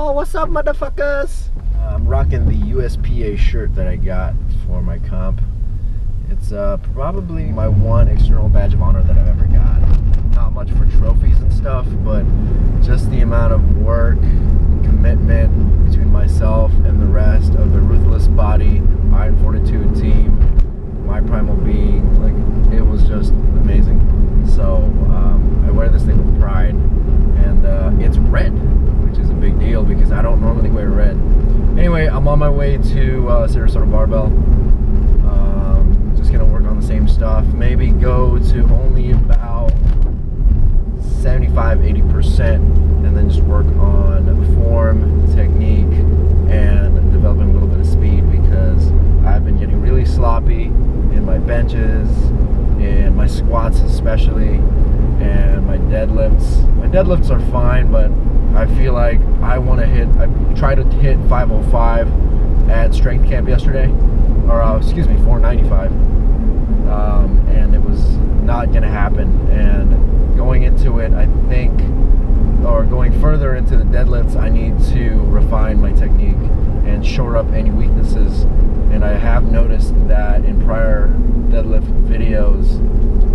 Primal, what's up, motherfuckers? I'm rocking the USPA shirt that I got for my comp. It's probably my one external badge of honor that I've ever got. Not much for trophies and stuff, but just the amount of work, commitment between myself and the rest of the Ruthless Body Iron Fortitude team, my Primal being, like, it was just amazing. So I wear this thing with pride, and it's red, which is a big deal because I don't normally wear red. Anyway, I'm on my way to Sarasota Barbell. Just gonna work on the same stuff, maybe go to only about 75-80%, and then just work on form, technique, and developing a little bit of speed, because I've been getting really sloppy in my benches, in my squats especially, and my deadlifts. My deadlifts are fine, but I feel like I tried to hit 505 at strength camp yesterday, or excuse me, 495, and it was not gonna happen. And going into it, I think, or going further into the deadlifts, I need to refine my technique and shore up any weaknesses. And I have noticed that in prior deadlift videos,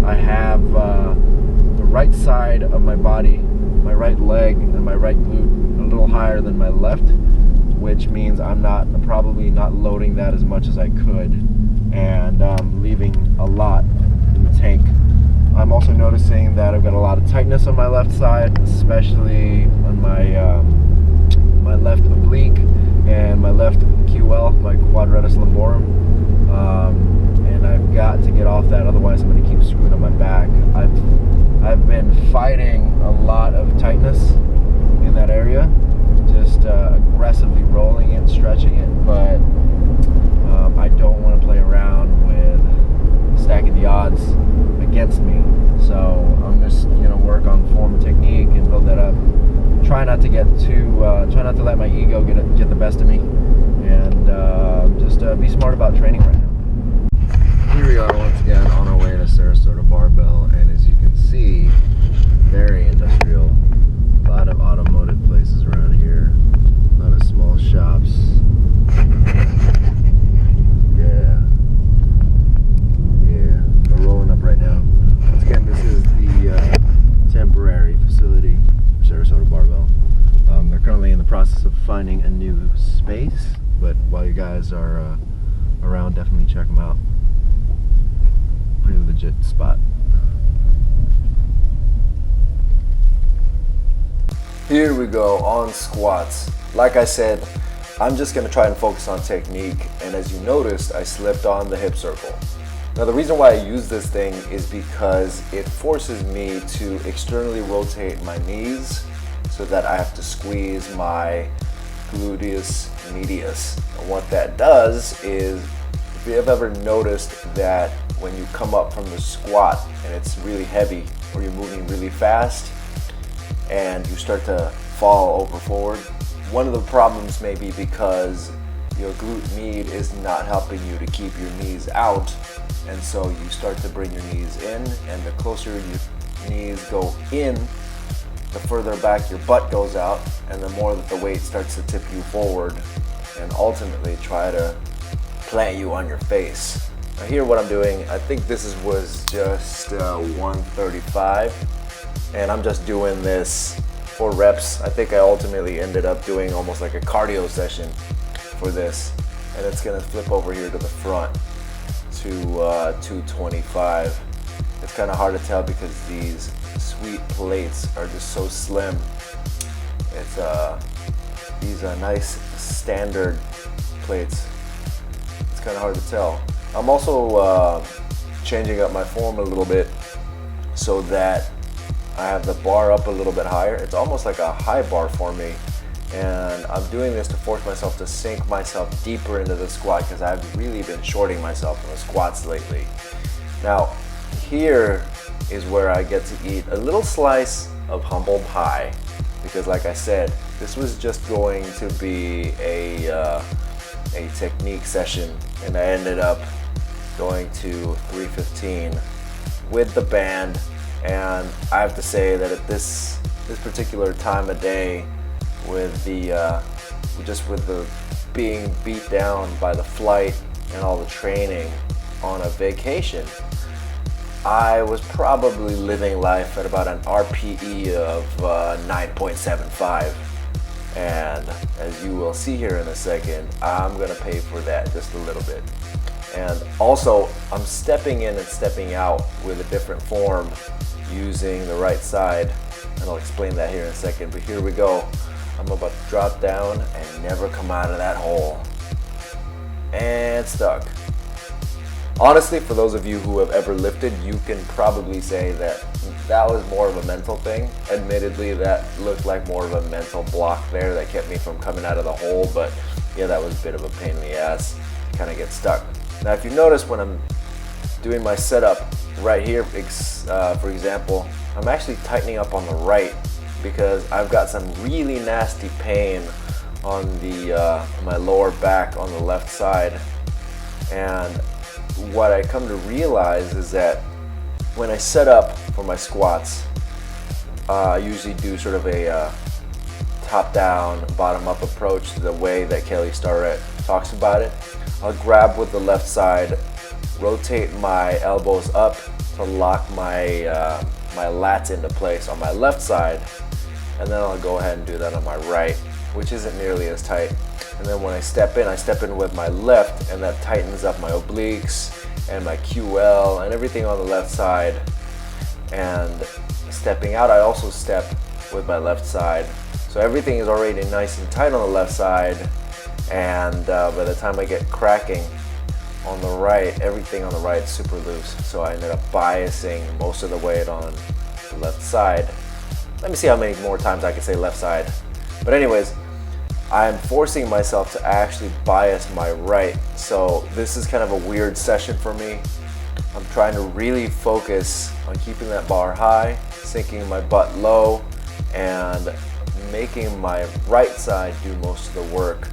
I have the right side of my body, my right leg and my right glute, a little higher than my left, which means I'm probably not loading that as much as I could, and leaving a lot in the tank. I'm also noticing that I've got a lot of tightness on my left side, especially on my left oblique and my left QL, my quadratus lumborum. And I've got to get off that, otherwise I'm going to keep screwing up my back. I've been fighting a lot of tightness in that area, just aggressively rolling it, stretching it, but I don't want to play around with stacking the odds against me. So I'm just gonna work on form and technique and build that up. Try not to let my ego get the best of me, and just be smart about training right now. Here we are once again on our way to Sarasota Barbell, and as you can see, very industrial. A lot of automotive places around here, a lot of small shops. Yeah, we're rolling up right now. Once again, this is the temporary facility for Sarasota Barbell. They're currently in the process of finding a new space, but while you guys are around, definitely check them out. Pretty legit spot. Here we go on squats. Like I said, I'm just going to try and focus on technique, and as you noticed, I slipped on the hip circle. Now the reason why I use this thing is because it forces me to externally rotate my knees so that I have to squeeze my gluteus medius. And what that does is, if you have ever noticed that when you come up from the squat and it's really heavy, or you're moving really fast and you start to fall over forward, one of the problems may be because your glute med is not helping you to keep your knees out, and so you start to bring your knees in, and the closer your knees go in, the further back your butt goes out, and the more that the weight starts to tip you forward and ultimately try to plant you on your face. Now here what I'm doing, I think this was just 135, and I'm just doing this for reps. I think I ultimately ended up doing almost like a cardio session for this, and it's gonna flip over here to the front to 225. It's kind of hard to tell because these sweet plates are just so slim. It's these are nice standard plates. It's kind of hard to tell. I'm also changing up my form a little bit so that I have the bar up a little bit higher. It's almost like a high bar for me, and I'm doing this to force myself to sink myself deeper into the squat, because I've really been shorting myself in the squats lately. Now here is where I get to eat a little slice of humble pie, because like I said, this was just going to be a technique session, and I ended up going to 315 with the band. And I have to say that at this particular time of day, with the being beat down by the flight and all the training on a vacation, I was probably living life at about an RPE of 9.75. And as you will see here in a second, I'm gonna pay for that just a little bit. And also, I'm stepping in and stepping out with a different form using the right side. And I'll explain that here in a second, but here we go. I'm about to drop down and never come out of that hole. And stuck. Honestly, for those of you who have ever lifted, you can probably say that that was more of a mental thing. Admittedly, that looked like more of a mental block there that kept me from coming out of the hole, but yeah, that was a bit of a pain in the ass to kind of get stuck. Now, if you notice when I'm doing my setup right here, for example, I'm actually tightening up on the right because I've got some really nasty pain on the my lower back on the left side. And what I come to realize is that when I set up for my squats, I usually do sort of a top-down, bottom-up approach to the way that Kelsea Starrett talks about it. I'll grab with the left side, rotate my elbows up to lock my my lats into place on my left side, and then I'll go ahead and do that on my right, which isn't nearly as tight. And then when I step in with my left, and that tightens up my obliques and my QL and everything on the left side. And stepping out, I also step with my left side. So everything is already nice and tight on the left side, and by the time I get cracking on the right, everything on the right is super loose. So I ended up biasing most of the weight on the left side. Let me see how many more times I can say left side. But anyways, I'm forcing myself to actually bias my right. So this is kind of a weird session for me. I'm trying to really focus on keeping that bar high, sinking my butt low, and making my right side do most of the work.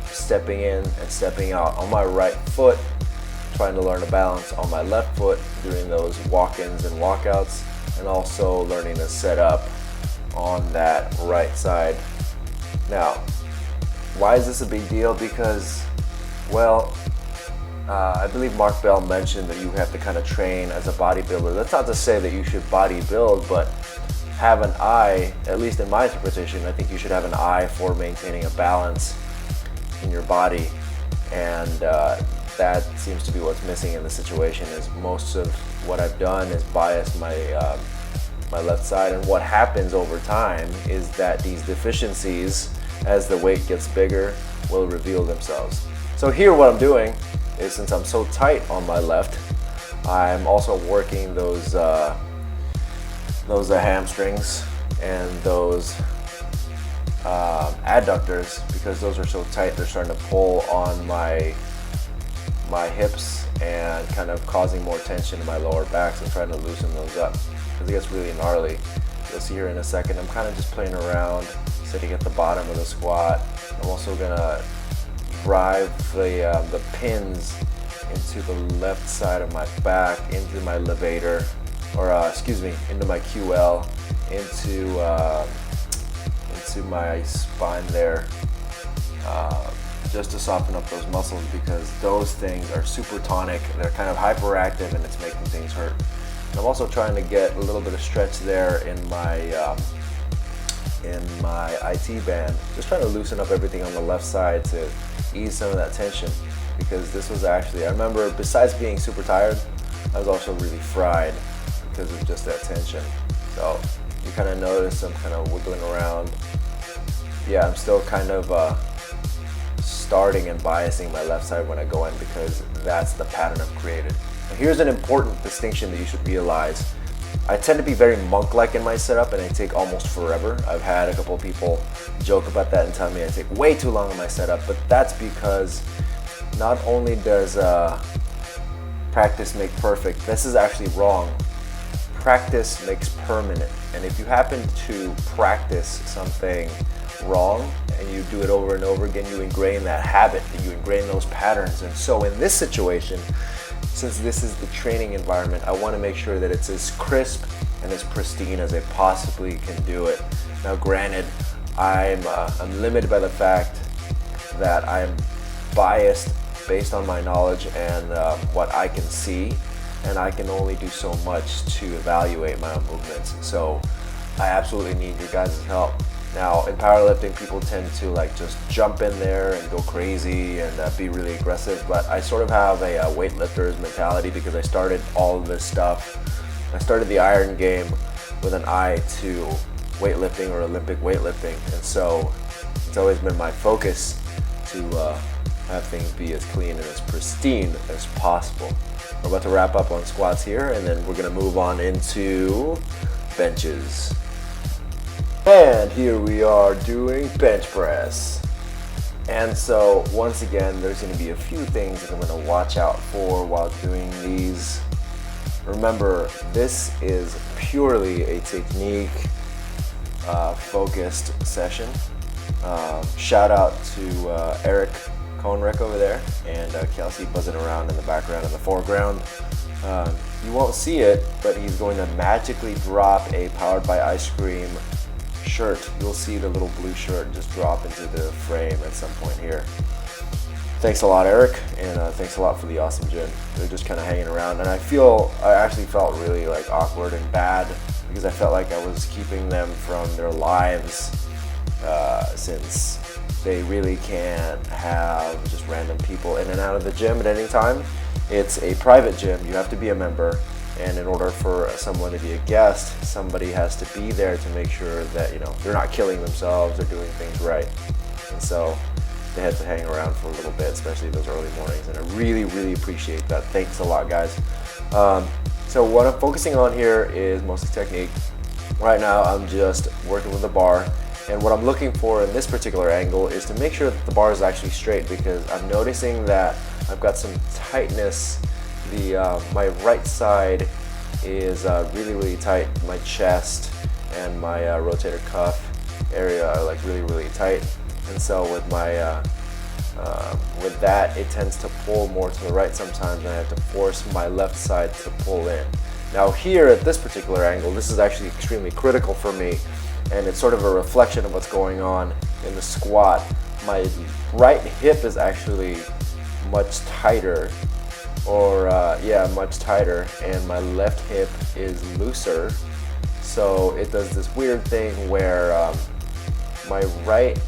Stepping in and stepping out on my right foot, trying to learn to balance on my left foot, doing those walk-ins and walkouts, and also learning to set up on that right side. Now, why is this a big deal? Because, well, I believe Marc mentioned that you have to kind of train as a bodybuilder. That's not to say that you should bodybuild, but have an eye, at least in my interpretation, I think you should have an eye for maintaining a balance in your body. And that seems to be what's missing in the situation, is most of what I've done is bias my my left side. And what happens over time is that these deficiencies, as the weight gets bigger, will reveal themselves. So here what I'm doing is, since I'm so tight on my left, I'm also working those hamstrings and those adductors, because those are so tight, they're starting to pull on my hips and kind of causing more tension in my lower back. So I'm trying to loosen those up because it gets really gnarly. You'll see here in a second, I'm kind of just playing around, sitting at the bottom of the squat. I'm also gonna drive the pins into the left side of my back, into my levator, or into my QL, into my spine there, just to soften up those muscles, because those things are super tonic. They're kind of hyperactive and it's making things hurt. And I'm also trying to get a little bit of stretch there in my IT band, just trying to loosen up everything on the left side to ease some of that tension, because this was actually, I remember, besides being super tired, I was also really fried because of just that tension. So you kind of notice I'm kind of wiggling around. Yeah, I'm still kind of starting and biasing my left side when I go in, because that's the pattern I've created. Now, here's an important distinction that you should realize. I tend to be very monk-like in my setup, and I take almost forever. I've had a couple of people joke about that and tell me I take way too long in my setup, but that's because not only does practice make perfect, this is actually wrong. Practice makes permanent, and if you happen to practice something wrong and you do it over and over again, you ingrain that habit, and you ingrain those patterns. And so in this situation, since this is the training environment, I want to make sure that it's as crisp and as pristine as I possibly can do it. Now granted, I'm limited by the fact that I'm biased based on my knowledge and what I can see, and I can only do so much to evaluate my own movements. So I absolutely need your guys' help. Now, in powerlifting, people tend to like just jump in there and go crazy and be really aggressive, but I sort of have a weightlifter's mentality because I started all of this stuff. I started the iron game with an eye to weightlifting or Olympic weightlifting, and so it's always been my focus to have things be as clean and as pristine as possible. We're about to wrap up on squats here, and then we're gonna move on into benches. And here we are doing bench press. And so once again, there's going to be a few things that I'm going to watch out for while doing these. Remember, this is purely a technique focused session. Shout out to Erik over there and Kelsea buzzing around in the background and the foreground. You won't see it, but he's going to magically drop a Powered by Ice Cream shirt. You'll see the little blue shirt just drop into the frame at some point here. Thanks a lot, Erik, and thanks a lot for the awesome gym. They're just kind of hanging around, and I actually felt really like awkward and bad because I felt like I was keeping them from their lives since they really can't have just random people in and out of the gym at any time. It's a private gym. You have to be a member. And in order for someone to be a guest, somebody has to be there to make sure that, you know, they're not killing themselves, they're doing things right. And so they had to hang around for a little bit, especially those early mornings. And I really, really appreciate that. Thanks a lot, guys. So what I'm focusing on here is mostly technique. Right now, I'm just working with the bar. And what I'm looking for in this particular angle is to make sure that the bar is actually straight, because I'm noticing that I've got some tightness. My right side is really, really tight. My chest and my rotator cuff area are like really, really tight. And so with my with that, it tends to pull more to the right sometimes, and I have to force my left side to pull in. Now here at this particular angle, this is actually extremely critical for me, and it's sort of a reflection of what's going on in the squat. My right hip is actually much tighter, much tighter, and my left hip is looser. So it does this weird thing where my right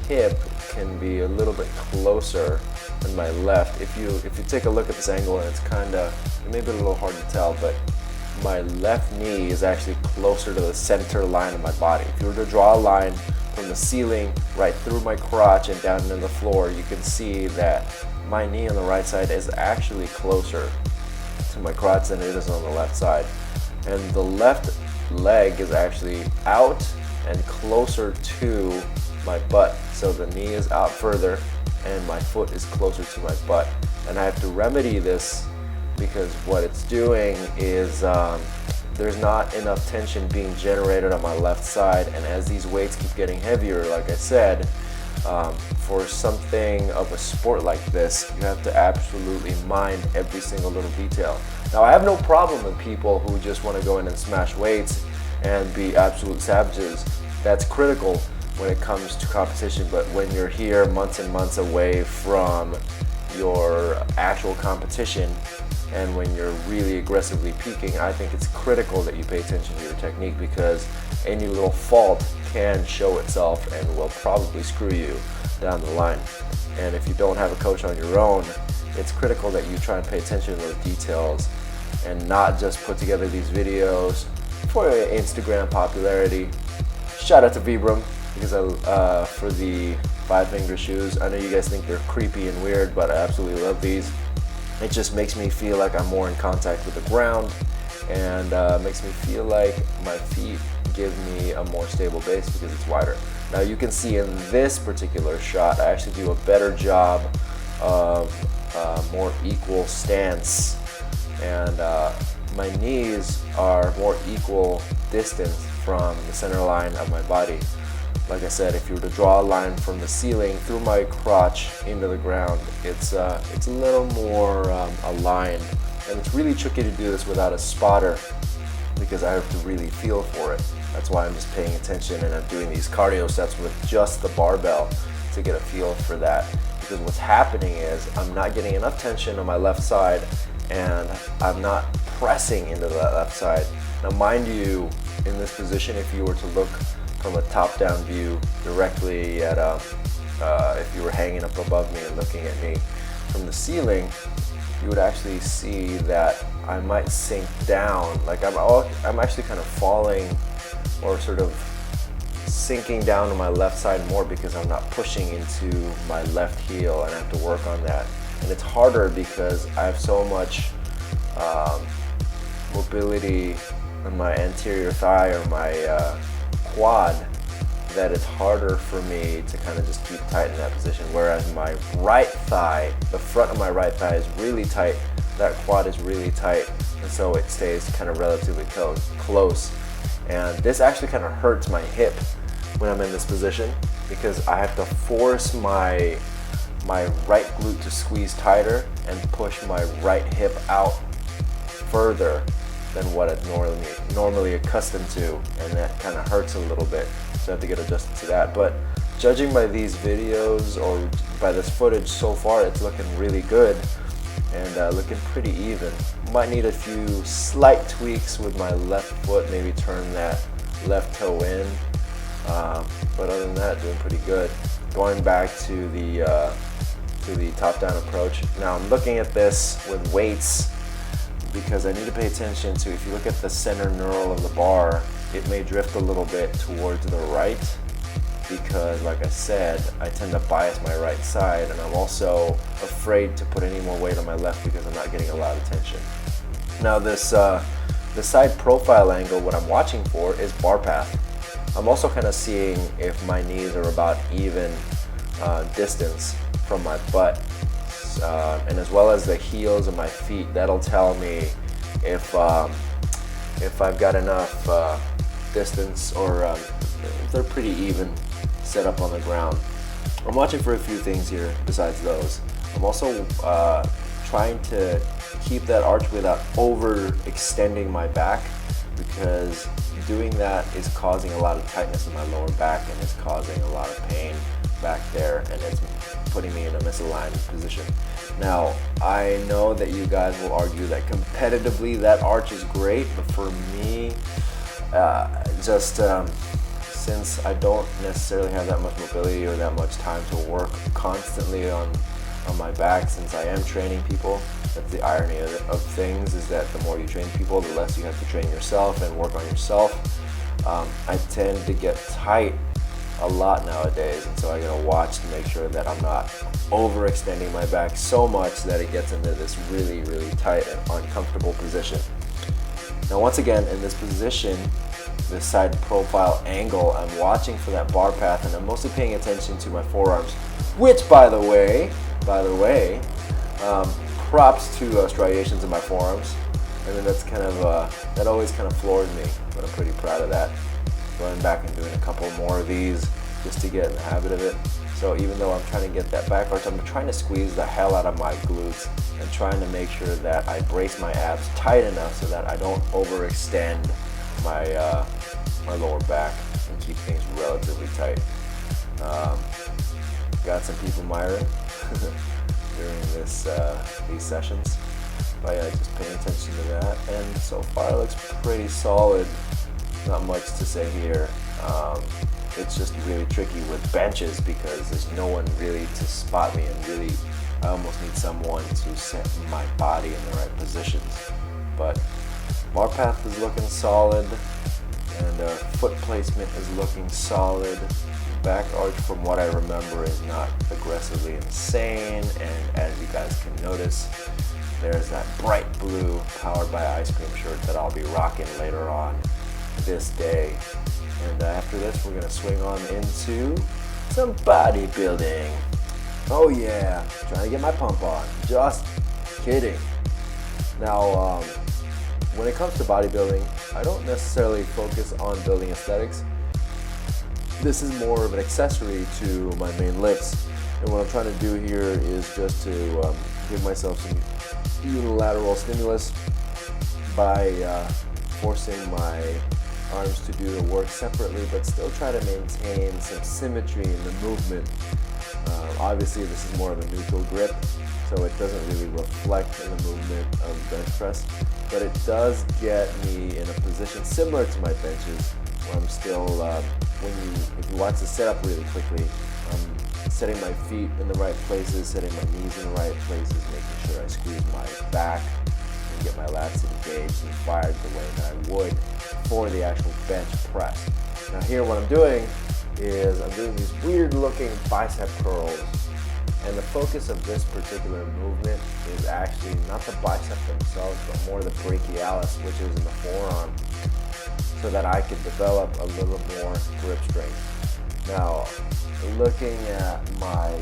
hip can be a little bit closer than my left. If you take a look at this angle, and it may be a little hard to tell, but my left knee is actually closer to the center line of my body. If you were to draw a line from the ceiling right through my crotch and down into the floor, you can see that my knee on the right side is actually closer to my crotch than it is on the left side. And the left leg is actually out and closer to my butt. So the knee is out further and my foot is closer to my butt. And I have to remedy this because what it's doing is there's not enough tension being generated on my left side. And as these weights keep getting heavier, like I said, for something of a sport like this, you have to absolutely mind every single little detail. Now, I have no problem with people who just want to go in and smash weights and be absolute savages. That's critical when it comes to competition, but when you're here months and months away from your actual competition and when you're really aggressively peaking, I think it's critical that you pay attention to your technique, because any little fault can show itself and will probably screw you down the line. And if you don't have a coach on your own, it's critical that you try and pay attention to those details and not just put together these videos for Instagram popularity. Shout out to Vibram because for the 5-finger shoes. I know you guys think they're creepy and weird, but I absolutely love these. It just makes me feel like I'm more in contact with the ground, and makes me feel like my feet give me a more stable base because it's wider. Now you can see in this particular shot, I actually do a better job of more equal stance, and my knees are more equal distance from the center line of my body. Like I said, if you were to draw a line from the ceiling through my crotch into the ground, it's a little more aligned, and it's really tricky to do this without a spotter. because I have to really feel for it. That's why I'm just paying attention, and I'm doing these cardio sets with just the barbell to get a feel for that. Because what's happening is I'm not getting enough tension on my left side, and I'm not pressing into that left side. Now mind you, in this position, if you were to look from a top-down view directly at if you were hanging up above me and looking at me from the ceiling, you would actually see that I might sink down. Like I'm actually kind of falling, or sort of sinking down to my left side more, because I'm not pushing into my left heel, and I have to work on that. And it's harder because I have so much mobility on my anterior thigh or my quad, that it's harder for me to kind of just keep tight in that position. Whereas my right thigh, the front of my right thigh is really tight, that quad is really tight, and so it stays kind of relatively close. And this actually kind of hurts my hip when I'm in this position, because I have to force my right glute to squeeze tighter and push my right hip out further than what I'm normally accustomed to, and that kind of hurts a little bit, so I have to get adjusted to that. But judging by these videos, or by this footage so far, it's looking really good and looking pretty even. Might need a few slight tweaks with my left foot, maybe turn that left toe in, but other than that, doing pretty good. Going back to the top-down approach. Now I'm looking at this with weights, because I need to pay attention to, if you look at the center knurl of the bar, it may drift a little bit towards the right, because like I said, I tend to bias my right side, and I'm also afraid to put any more weight on my left because I'm not getting a lot of tension. Now this the side profile angle, what I'm watching for is bar path. I'm also kind of seeing if my knees are about even distance from my butt. And as well as the heels of my feet, that'll tell me if I've got enough distance, or if they're pretty even set up on the ground. I'm watching for a few things here besides those. I'm also trying to keep that arch without overextending my back, because doing that is causing a lot of tightness in my lower back, and it's causing a lot of pain back there, and it's putting me in a misaligned position. Now, I know that you guys will argue that competitively that arch is great, but for me, since I don't necessarily have that much mobility or that much time to work constantly on my back, since I am training people, that's the irony of things, is that the more you train people, the less you have to train yourself and work on yourself. I tend to get tight a lot nowadays, and so I gotta watch to make sure that I'm not overextending my back so much that it gets into this really, really tight and uncomfortable position. Now once again, in this position, this side profile angle, I'm watching for that bar path, and I'm mostly paying attention to my forearms, which by the way, props to striations in my forearms. I mean, that's kind of, that always kind of floors me, but I'm pretty proud of that. Going back and doing a couple more of these just to get in the habit of it. So even though I'm trying to get that back arch, I'm trying to squeeze the hell out of my glutes and trying to make sure that I brace my abs tight enough so that I don't overextend my my lower back and keep things relatively tight. Got some people admiring during these sessions, but yeah, just paying attention to that, and so far it looks pretty solid. Not much to say here. It's just really tricky with benches because there's no one really to spot me, and really I almost need someone to set my body in the right positions. But bar path is looking solid, and foot placement is looking solid. Back arch, from what I remember, is not aggressively insane, and as you guys can notice, there's that bright blue powered by ice cream shirt that I'll be rocking later on this day. And after this, we're gonna swing on into some bodybuilding. Oh yeah, trying to get my pump on. Just kidding. Now, when it comes to bodybuilding, I don't necessarily focus on building aesthetics. This is more of an accessory to my main lifts. And what I'm trying to do here is just to give myself some unilateral stimulus by forcing my arms to do the work separately, but still try to maintain some symmetry in the movement. Obviously, this is more of a neutral grip, so it doesn't really reflect in the movement of bench press, but it does get me in a position similar to my benches, where I'm still, if you watch the setup really quickly, I'm setting my feet in the right places, setting my knees in the right places, making sure I squeeze my back and get my lats engaged and fired the way that I would for the actual bench press. Now here what I'm doing is I'm doing these weird looking bicep curls, and the focus of this particular movement is actually not the bicep themselves, but more the brachialis, which is in the forearm, so that I could develop a little more grip strength. Now, looking at my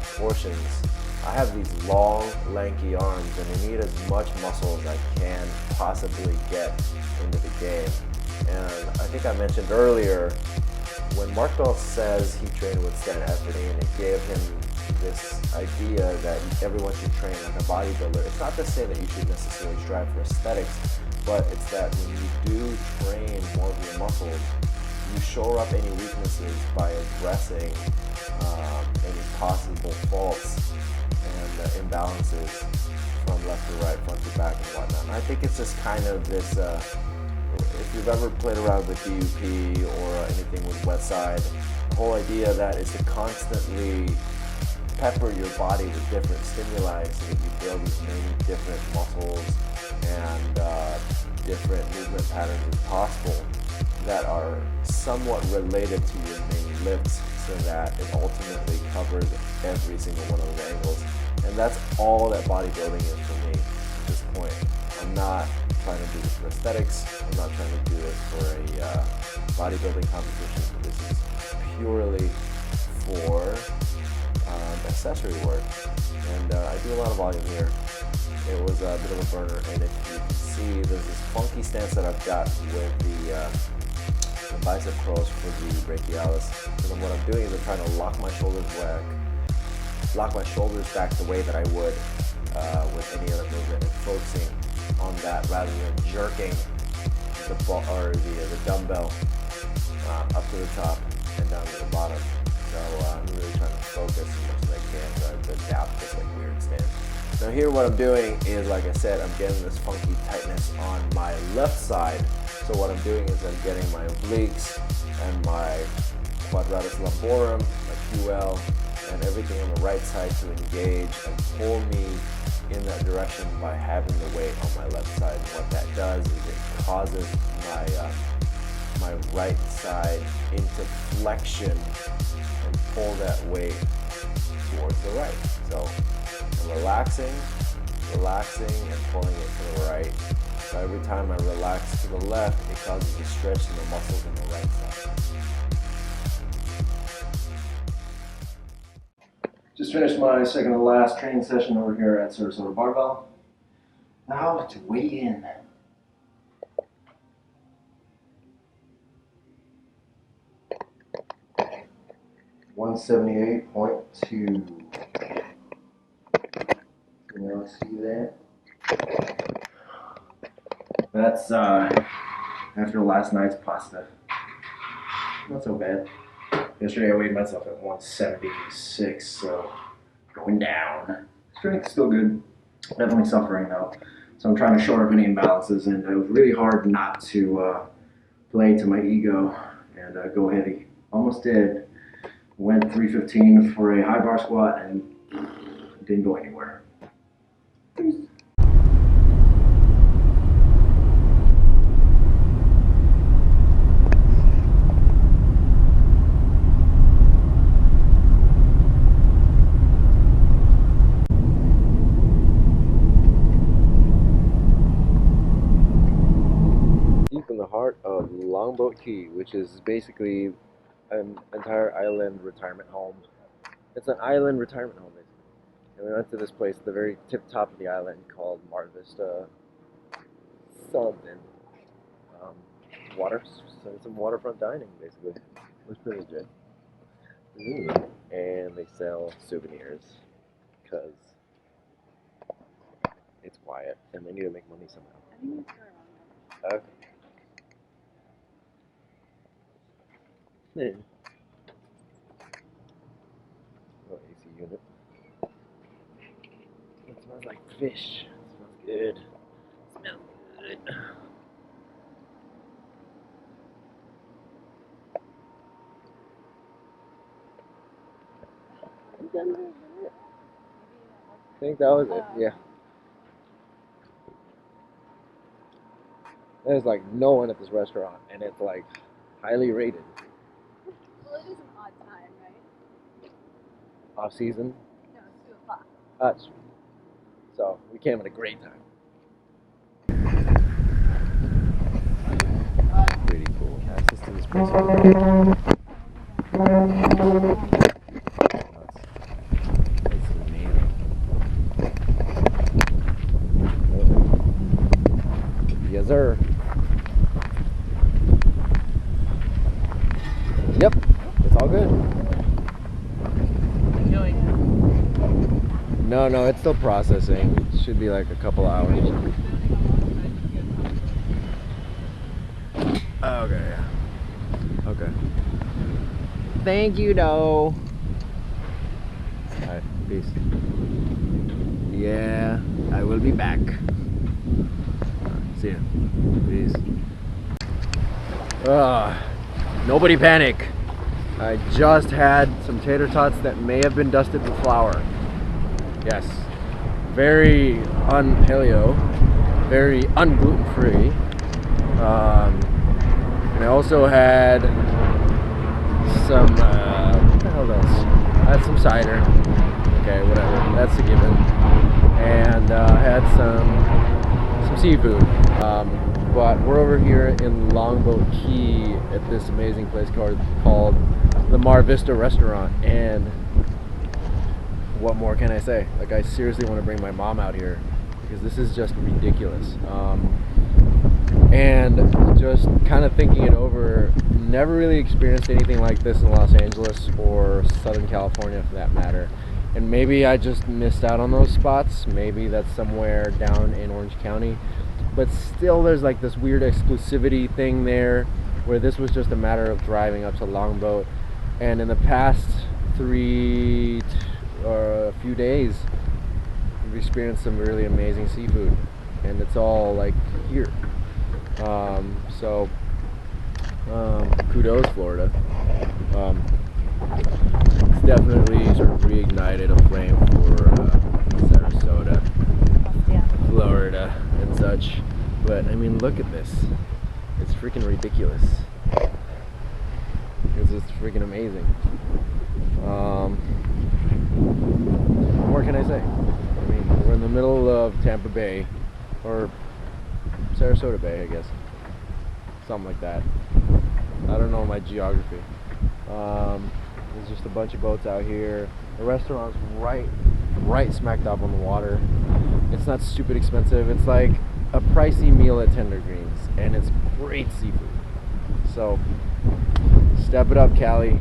proportions, I have these long, lanky arms, and I need as much muscle as I can possibly get into the game. And I think I mentioned earlier, when Marc says he trained with Stan Efferding, and it gave him this idea that everyone should train like a bodybuilder, it's not to say that you should necessarily strive for aesthetics, but it's that when you do train more of your muscles, you shore up any weaknesses by addressing any possible faults and imbalances from left to right, front to back, and whatnot. And I think it's just kind of this, if you've ever played around with DUP or anything with wet side, the whole idea of that is to constantly pepper your body with different stimuli so that you build as many different muscles and different movement patterns as possible that are somewhat related to your main lifts, so that it ultimately covers every single one of those angles. And that's all that bodybuilding is for me at this point. I'm not trying to do this for aesthetics. I'm not trying to do this for a bodybuilding competition. This is purely for accessory work. And I do a lot of volume here. It was a bit of a burner, and if you can see, there's this funky stance that I've got with the bicep curls for the brachialis. And then what I'm doing is I'm trying to lock my shoulders back the way that I would with any other movement, and focusing on that rather than jerking the ball or the dumbbell up to the top and down to the bottom. So I'm really trying to focus as much as I can to adapt this like weird stance. Now here what I'm doing is, like I said, I'm getting this funky tightness on my left side. So what I'm doing is I'm getting my obliques and my quadratus lumborum, my QL, and everything on the right side to engage and pull me in that direction by having the weight on my left side. And what that does is it causes my right side into flexion and pull that weight towards the right. So I'm relaxing, and pulling it to the right. So every time I relax to the left, it causes a stretch in the muscles on the right side. Just finished my second to last training session over here at Sarasota Barbell. Now to weigh in. $178.2. Can you all see that? That's after last night's pasta. Not so bad. Yesterday I weighed myself at 176, so going down. Strength still good. Definitely suffering though. So I'm trying to shore up any imbalances, and it was really hard not to play to my ego and go heavy. Almost did. Went 315 for a high bar squat and didn't go anywhere. Peace. Deep in the heart of Longboat Key, which is basically an entire island retirement home. It's an island retirement home, basically. And we went to this place at the very tip top of the island called Mar Vista something. Some waterfront dining, basically. It was pretty legit. And they sell souvenirs because it's quiet and they need to make money somehow. Okay. Oh, AC unit. It smells like fish. It smells good. Smells good. I think that was it. Yeah. There's like no one at this restaurant, and it's like highly rated. Well, it is an odd time, right? Off season. No, it's 2 o'clock. That's true. So we came at a great time. Pretty cool. Access to this place. It's amazing. Yes, sir. Yep, it's all good. No, it's still processing. It should be like a couple hours. Okay, yeah. Okay. Thank you, though. Alright, peace. Yeah, I will be back. See ya. Peace. Nobody panic. I just had some tater tots that may have been dusted with flour. Yes. Very un-paleo. Very un-gluten-free. And I also had some, what the hell else? I had some cider. Okay, whatever. That's a given. And I had some seafood. But we're over here in Longboat Key at this amazing place called the Mar Vista Restaurant. And what more can I say? Like, I seriously want to bring my mom out here because this is just ridiculous. And just kind of thinking it over, never really experienced anything like this in Los Angeles or Southern California for that matter. And maybe I just missed out on those spots. Maybe that's somewhere down in Orange County. But still, there's like this weird exclusivity thing there where this was just a matter of driving up to Longboat. And in the past a few days, we've experienced some really amazing seafood. And it's all like here. Kudos, Florida. It's definitely sort of reignited a flame for Sarasota, Florida, and such. But I mean, look at this. It's freaking ridiculous. It's just freaking amazing. What more can I say? I mean, we're in the middle of Tampa Bay, or Sarasota Bay, I guess. Something like that. I don't know my geography. There's just a bunch of boats out here. The restaurant's right smack dab on the water. It's not stupid expensive. It's like a pricey meal at Tender Greens, and it's great seafood. So, step it up, Cali.